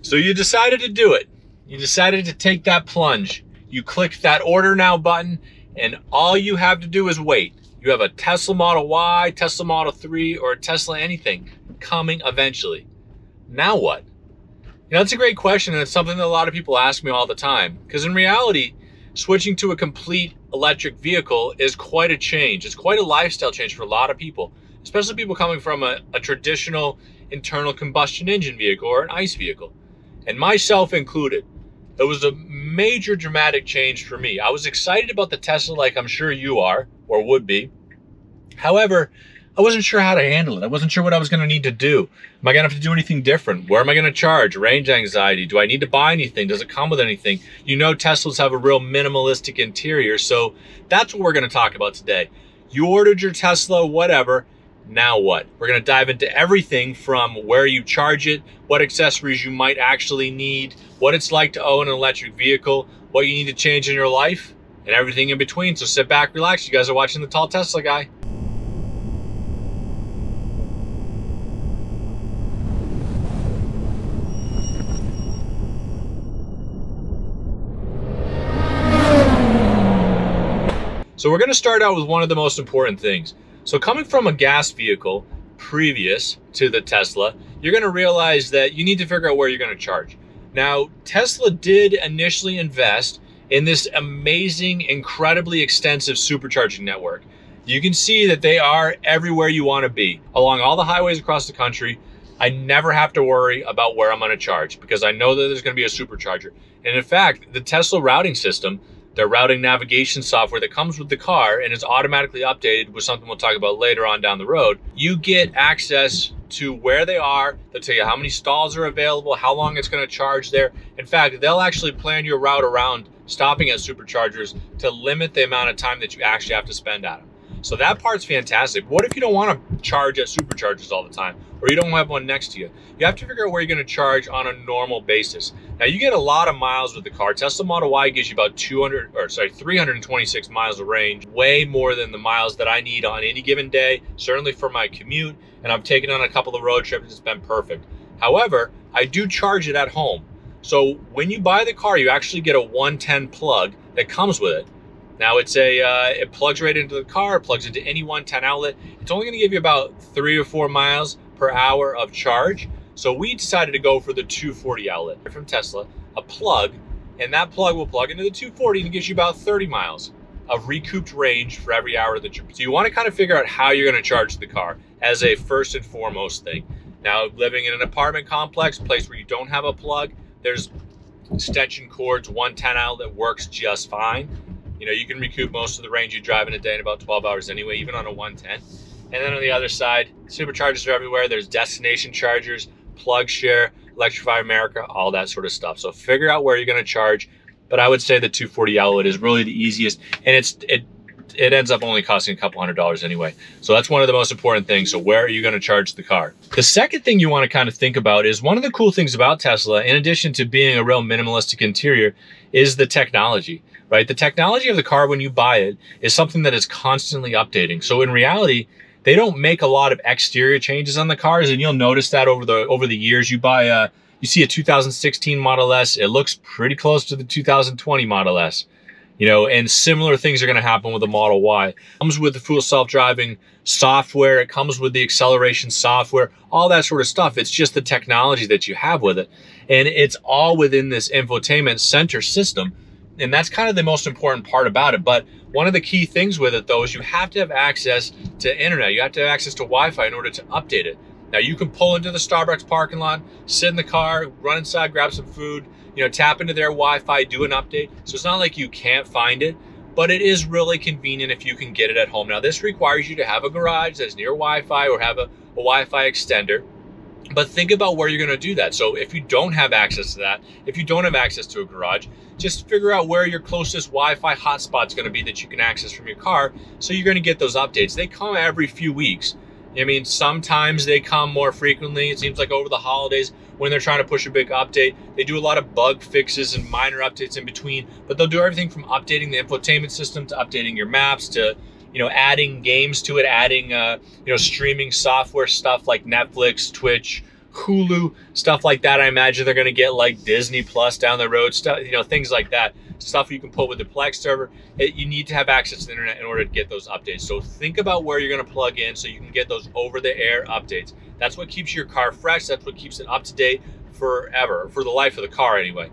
So you decided to do it. You decided to take that plunge. You clicked that order now button, and all you have to do is wait. You have a Tesla Model Y, Tesla Model 3, or a Tesla anything coming eventually. Now what? You know, that's a great question, and it's something that a lot of people ask me all the time. Because in reality, switching to a complete electric vehicle is quite a change. It's quite a lifestyle change for a lot of people, especially people coming from a traditional internal combustion engine vehicle or an ICE vehicle, and myself included. It was a major dramatic change for me. I was excited about the Tesla like I'm sure you are, or would be. However, I wasn't sure how to handle it. I wasn't sure what I was going to need to do. Am I going to have to do anything different? Where am I going to charge? Range anxiety? Do I need to buy anything? Does it come with anything? You know, Teslas have a real minimalistic interior, so that's what we're going to talk about today. You ordered your Tesla, whatever. Now what? We're going to dive into everything from where you charge it, what accessories you might actually need, what it's like to own an electric vehicle, what you need to change in your life, and everything in between. So sit back, relax. You guys are watching The Tall Tesla Guy. So we're going to start out with one of the most important things. So coming from a gas vehicle previous to the Tesla, you're going to realize that you need to figure out where you're going to charge. Now, Tesla did initially invest in this amazing, incredibly extensive supercharging network. You can see that they are everywhere you want to be. Along all the highways across the country, I never have to worry about where I'm going to charge because I know that there's going to be a supercharger. And in fact, the Tesla routing system, their routing navigation software that comes with the car and is automatically updated with something we'll talk about later on down the road, you get access to where they are. They'll tell you how many stalls are available, how long it's going to charge there. In fact, they'll actually plan your route around stopping at superchargers to limit the amount of time that you actually have to spend at them. So that part's fantastic. What if you don't want to charge at superchargers all the time, or you don't have one next to you? You have to figure out where you're going to charge on a normal basis. Now, you get a lot of miles with the car. Tesla Model Y gives you about 326 miles of range, way more than the miles that I need on any given day, certainly for my commute, and I've taken on a couple of road trips. It's been perfect. However, I do charge it at home. So when you buy the car, you actually get a 110 plug that comes with it. Now it plugs right into the car, plugs into any 110 outlet. It's only going to give you about 3 or 4 miles per hour of charge. So we decided to go for the 240 outlet from Tesla, a plug, and that plug will plug into the 240 and gives you about 30 miles of recouped range for every hour that you're. So you want to kind of figure out how you're going to charge the car as a first and foremost thing. Now, living in an apartment complex, place where you don't have a plug, there's extension cords, 110 outlet works just fine. You know, you can recoup most of the range you drive in a day in about 12 hours anyway, even on a 110. And then on the other side, superchargers are everywhere. There's destination chargers, Plug Share, Electrify America, all that sort of stuff. So figure out where you're going to charge. But I would say the 240 outlet is really the easiest, and it ends up only costing a couple $100s anyway. So that's one of the most important things. So where are you going to charge the car? The second thing you want to kind of think about is one of the cool things about Tesla, in addition to being a real minimalistic interior, is the technology. Right? The technology of the car when you buy it is something that is constantly updating. So in reality, they don't make a lot of exterior changes on the cars, and you'll notice that over the years. You see a 2016 Model S, it looks pretty close to the 2020 Model S. You know, and similar things are going to happen with the Model Y. It comes with the full self-driving software, it comes with the acceleration software, all that sort of stuff. It's just the technology that you have with it. And it's all within this infotainment center system. And that's kind of the most important part about it. But one of the key things with it, though, is you have to have access to internet. You have to have access to Wi-Fi in order to update it. Now, you can pull into the Starbucks parking lot, sit in the car, run inside, grab some food, you know, tap into their Wi-Fi, do an update. So it's not like you can't find it, but it is really convenient if you can get it at home. Now, this requires you to have a garage that's near Wi-Fi or have a Wi-Fi extender. But think about where you're going to do that. So if you don't have access to that, if you don't have access to a garage, just figure out where your closest Wi-Fi hotspot is going to be that you can access from your car. So you're going to get those updates. They come every few weeks. I mean, sometimes they come more frequently. It seems like over the holidays when they're trying to push a big update, they do a lot of bug fixes and minor updates in between, but they'll do everything from updating the infotainment system to updating your maps to, you know, adding games to it, adding, you know, streaming software stuff like Netflix, Twitch, Hulu, stuff like that. I imagine they're going to get like Disney Plus down the road, stuff, you know, things like that. Stuff you can put with the Plex server. You need to have access to the internet in order to get those updates. So think about where you're going to plug in so you can get those over-the-air updates. That's what keeps your car fresh. That's what keeps it up to date forever, for the life of the car anyway.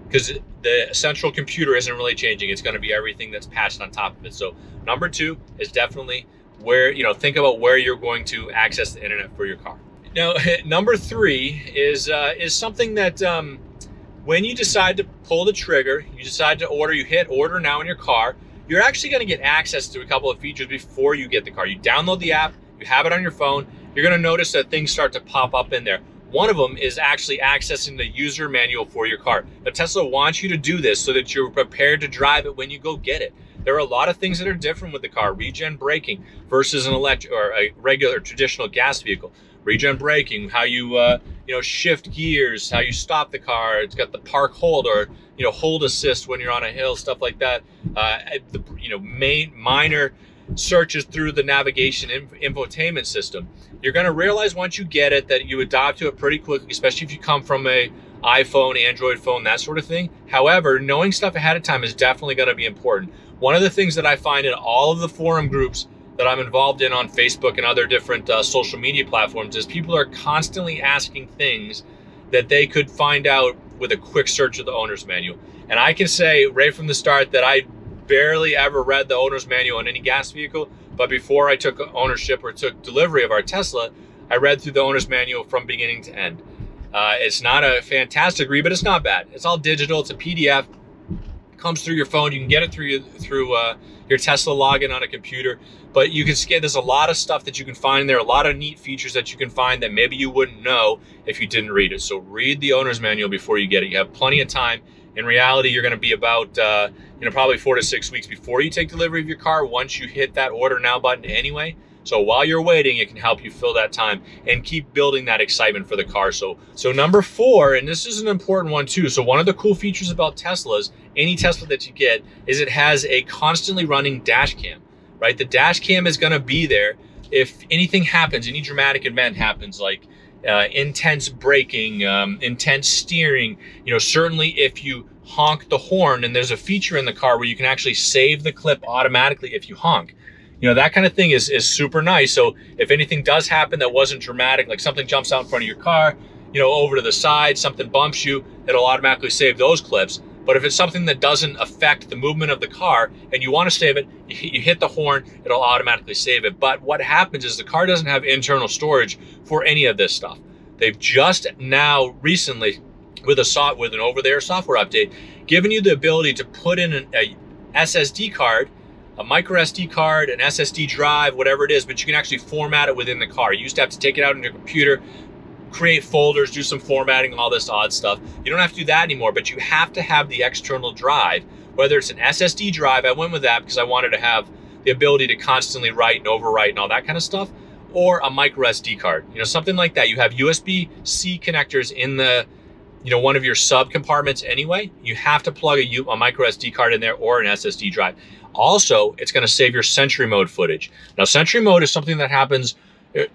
Because the central computer isn't really changing. It's going to be everything that's patched on top of it. So number 2 is definitely where, you know, think about where you're going to access the internet for your car. Now, number 3 is something that when you decide to pull the trigger, you decide to order, you hit order now in your car, you're actually going to get access to a couple of features before you get the car. You download the app, you have it on your phone, you're going to notice that things start to pop up in there. One of them is actually accessing the user manual for your car. Now, Tesla wants you to do this so that you're prepared to drive it when you go get it. There are a lot of things that are different with the car. Regen braking versus an electric or a regular traditional gas vehicle. Regen braking, how you you know, shift gears, how you stop the car. It's got the park hold, or you know, hold assist when you're on a hill, stuff like that. You know, minor searches through the navigation infotainment system. You're going to realize once you get it that you adapt to it pretty quickly, especially if you come from a iPhone, Android phone, that sort of thing. However, knowing stuff ahead of time is definitely going to be important. One of the things that I find in all of the forum groups that I'm involved in on Facebook and other different social media platforms is people are constantly asking things that they could find out with a quick search of the owner's manual. And I can say right from the start that I barely ever read the owner's manual on any gas vehicle, but before I took ownership or took delivery of our Tesla, I read through the owner's manual from beginning to end. It's not a fantastic read, but it's not bad. It's all digital. It's a PDF. Comes through your phone. You can get it through your Tesla login on a computer, but you can scan. There's a lot of stuff that you can find there, a lot of neat features that you can find that maybe you wouldn't know if you didn't read it. So read the owner's manual before you get it. You have plenty of time. In reality, you're going to be about you know, probably 4 to 6 weeks before you take delivery of your car once you hit that order now button anyway. So while you're waiting, it can help you fill that time and keep building that excitement for the car. So number 4, and this is an important one too. So one of the cool features about Teslas, any Tesla that you get, is it has a constantly running dash cam, right? The dash cam is going to be there if anything happens, any dramatic event happens, like intense braking, intense steering, you know, certainly if you honk the horn, and there's a feature in the car where you can actually save the clip automatically if you honk. You know, that kind of thing is super nice. So if anything does happen that wasn't dramatic, like something jumps out in front of your car, you know, over to the side, something bumps you, it'll automatically save those clips. But if it's something that doesn't affect the movement of the car and you want to save it, you hit the horn, it'll automatically save it. But what happens is the car doesn't have internal storage for any of this stuff. They've just now recently, with an over-the-air software update, given you the ability to put in a SSD card, a micro SD card, an SSD drive, whatever it is, but you can actually format it within the car. You used to have to take it out on your computer, create folders, do some formatting, all this odd stuff. You don't have to do that anymore, but you have to have the external drive, whether it's an SSD drive. I went with that because I wanted to have the ability to constantly write and overwrite and all that kind of stuff, or a micro SD card, you know, something like that. You have USB-C connectors in the, you know, one of your sub compartments anyway. You have to plug a micro SD card in there or an SSD drive. Also, it's going to save your Sentry mode footage. Now, Sentry mode is something that happens.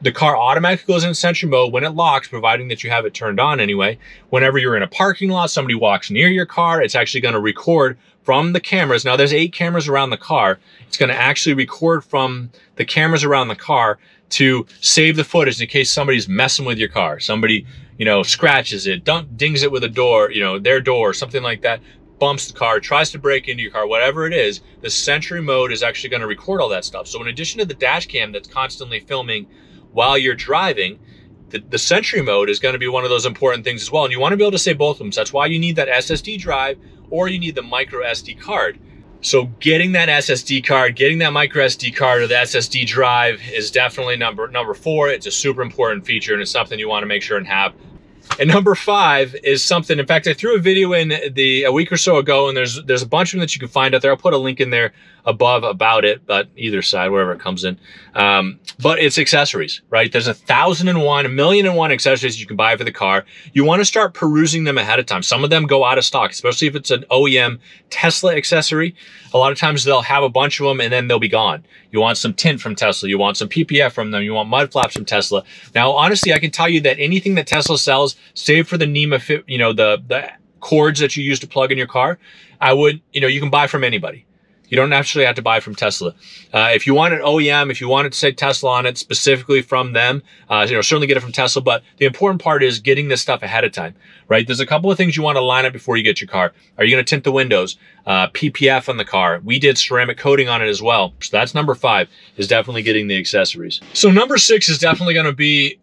The car automatically goes in Sentry mode when it locks, providing that you have it turned on anyway. Whenever you're in a parking lot, somebody walks near your car, it's actually going to record from the cameras. Now, there's 8 cameras around the car. It's going to actually record from the cameras around the car to save the footage in case somebody's messing with your car. Somebody, you know, scratches it, dings it with a door, you know, their door, something like that, bumps the car, tries to break into your car, whatever it is, the Sentry mode is actually going to record all that stuff. So in addition to the dash cam that's constantly filming while you're driving, the Sentry mode is going to be one of those important things as well. And you want to be able to save both of them. So that's why you need that SSD drive or you need the micro SD card. So getting that SSD card, getting that micro SD card or the SSD drive is definitely number 4. It's a super important feature and it's something you want to make sure and have. And number 5 is something, in fact, I threw a video in a week or so ago, and there's a bunch of them that you can find out there. I'll put a link in there above about it, but either side, wherever it comes in. But it's accessories, right? There's 1,001 accessories you can buy for the car. You want to start perusing them ahead of time. Some of them go out of stock, especially if it's an OEM Tesla accessory. A lot of times they'll have a bunch of them and then they'll be gone. You want some tint from Tesla. You want some PPF from them. You want mud flaps from Tesla. Now, honestly, I can tell you that anything that Tesla sells, save for the NEMA, the cords that you use to plug in your car, you can buy from anybody. You don't actually have to buy from Tesla. If you want an OEM, if you want it to say Tesla on it specifically from them, certainly get it from Tesla. But the important part is getting this stuff ahead of time, right? There's a couple of things you want to line up before you get your car. Are you going to tint the windows? PPF on the car. We did ceramic coating on it as well. So that's number 5, is definitely getting the accessories. So number 6 is definitely going to be,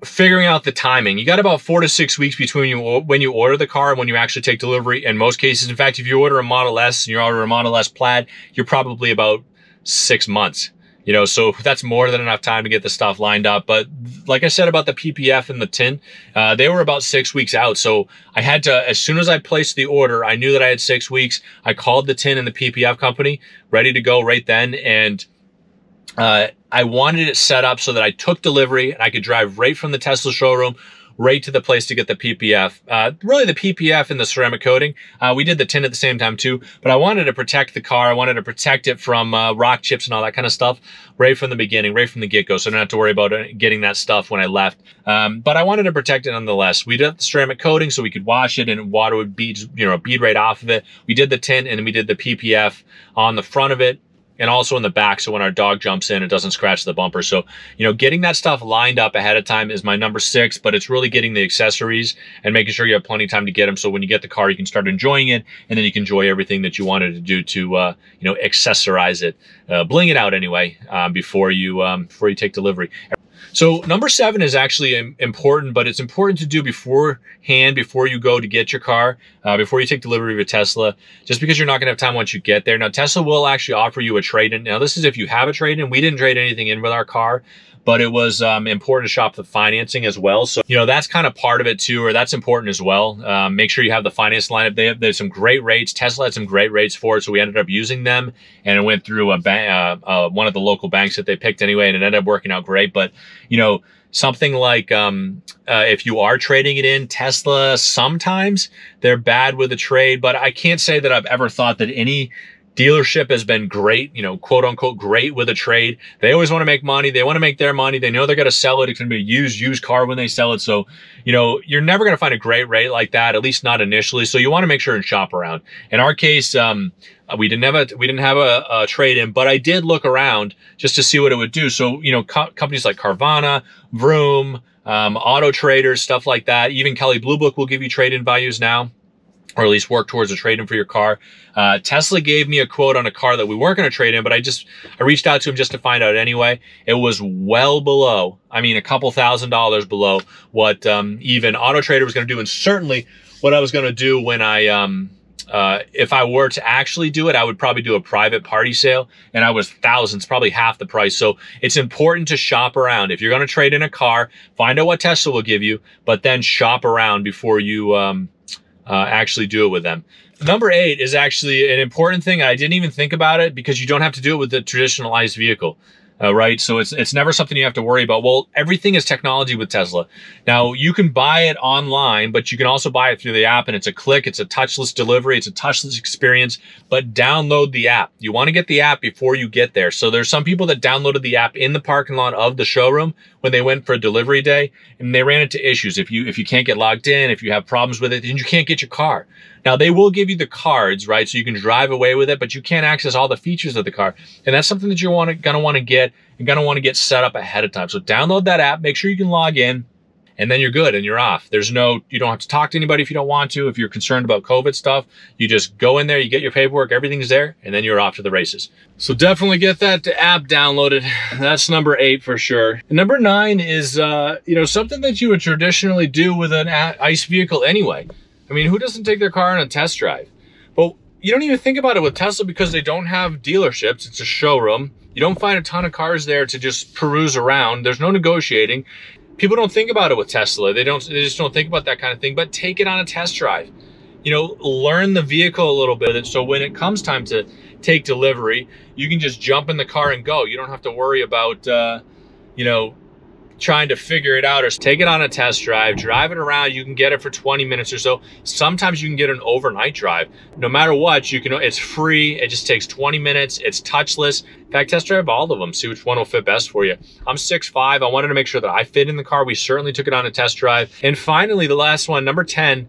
figuring out the timing. You got about 4 to 6 weeks between when you order the car and when you actually take delivery. In most cases, in fact, if you order a Model S and you order a Model S Plaid, you're probably about 6 months. So that's more than enough time to get the stuff lined up. But like I said about the PPF and the tint, they were about 6 weeks out. So I had to, as soon as I placed the order, I knew that I had 6 weeks. I called the tint and the PPF company, ready to go right then. And I wanted it set up so that I took delivery and I could drive right from the Tesla showroom right to the place to get the PPF. Really the PPF and the ceramic coating. We did the tint at the same time too, but I wanted to protect the car. I wanted to protect it from rock chips and all that kind of stuff right from the beginning, right from the get-go. So I don't have to worry about getting that stuff when I left. But I wanted to protect it nonetheless. We did the ceramic coating so we could wash it and water would bead right off of it. We did the tint and we did the PPF on the front of it and also in the back, so when our dog jumps in, it doesn't scratch the bumper. So, getting that stuff lined up ahead of time is my number 6, but it's really getting the accessories and making sure you have plenty of time to get them. So when you get the car, you can start enjoying it, and then you can enjoy everything that you wanted to do to, accessorize it, bling it out anyway, before you take delivery. So number 7 is actually important, but it's important to do beforehand, before you go to get your car, before you take delivery of your Tesla, just because you're not going to have time once you get there. Now, Tesla will actually offer you a trade-in. Now, this is if you have a trade-in. We didn't trade anything in with our car, but it was important to shop the financing as well. So, that's kind of part of it too, or that's important as well. Make sure you have the finance lineup. They have some great rates. Tesla had some great rates for it, so we ended up using them, and it went through one of the local banks that they picked anyway, and it ended up working out great. But, something like if you are trading it in, Tesla, sometimes they're bad with a trade, but I can't say that I've ever thought that any dealership has been great, quote unquote, great with a trade. They always want to make money. They want to make their money. They know they're going to sell it. It's going to be a used car when they sell it. So, you're never going to find a great rate like that, at least not initially. So you want to make sure and shop around. In our case, we didn't have a trade in, but I did look around just to see what it would do. So, companies like Carvana, Vroom, Auto Traders, stuff like that. Even Kelley Blue Book will give you trade-in values now, or at least work towards a trade-in for your car. Tesla gave me a quote on a car that we weren't going to trade in, but I reached out to him just to find out anyway. It was well below, a couple $1,000s below what even Auto Trader was going to do, and certainly what I was going to do when if I were to actually do it, I would probably do a private party sale, and I was thousands, probably half the price. So it's important to shop around. If you're going to trade in a car, find out what Tesla will give you, but then shop around before you actually do it with them. Number 8 is actually an important thing. I didn't even think about it because you don't have to do it with the traditional ICE vehicle. Right? So it's never something you have to worry about. Well, everything is technology with Tesla. Now, you can buy it online, but you can also buy it through the app, and it's a click. It's a touchless delivery. It's a touchless experience, but download the app. You want to get the app before you get there. So there's some people that downloaded the app in the parking lot of the showroom when they went for a delivery day, and they ran into issues. If you can't get logged in, if you have problems with it, then you can't get your car. Now, they will give you the cards, right? So you can drive away with it, but you can't access all the features of the car. And that's something that you're gonna want to get set up ahead of time. So download that app, make sure you can log in, and then you're good and you're off. You don't have to talk to anybody if you don't want to. If you're concerned about COVID stuff, you just go in there, you get your paperwork, everything's there, and then you're off to the races. So definitely get that app downloaded. That's number 8 for sure. And number 9 is, something that you would traditionally do with an ICE vehicle anyway. Who doesn't take their car on a test drive? But you don't even think about it with Tesla because they don't have dealerships. It's a showroom. You don't find a ton of cars there to just peruse around. There's no negotiating. People don't think about it with Tesla. They just don't think about that kind of thing, but take it on a test drive. Learn the vehicle a little bit. So when it comes time to take delivery, you can just jump in the car and go. You don't have to worry about, trying to figure it out, or take it on a test drive, drive it around. You can get it for 20 minutes or so. Sometimes you can get an overnight drive. No matter what, you can. It's free. It just takes 20 minutes. It's touchless. In fact, test drive all of them. See which one will fit best for you. I'm 6'5". I wanted to make sure that I fit in the car. We certainly took it on a test drive. And finally, the last one, number 10,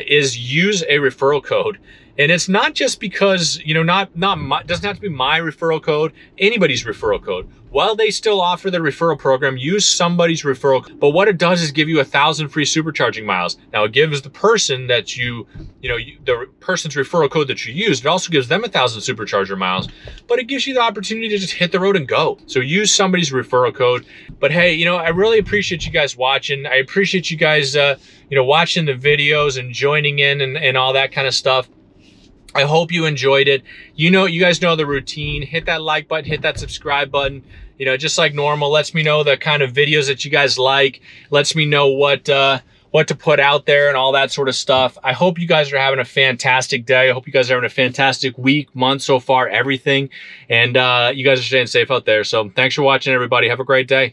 is use a referral code. And it's not just because, you know, doesn't have to be my referral code, anybody's referral code. While they still offer the referral program, use somebody's referral. But what it does is give you 1,000 free supercharging miles. Now it gives the person that the person's referral code that you use, it also gives them 1,000 supercharger miles, but it gives you the opportunity to just hit the road and go. So use somebody's referral code. But hey, you know, I really appreciate you guys watching. I appreciate you guys, watching the videos and joining in and all that kind of stuff. I hope you enjoyed it. You guys know the routine. Hit that like button, hit that subscribe button. You know, just like normal, lets me know the kind of videos that you guys like. Lets me know what to put out there and all that sort of stuff. I hope you guys are having a fantastic day. I hope you guys are having a fantastic week, month so far, everything. And you guys are staying safe out there. So thanks for watching, everybody. Have a great day.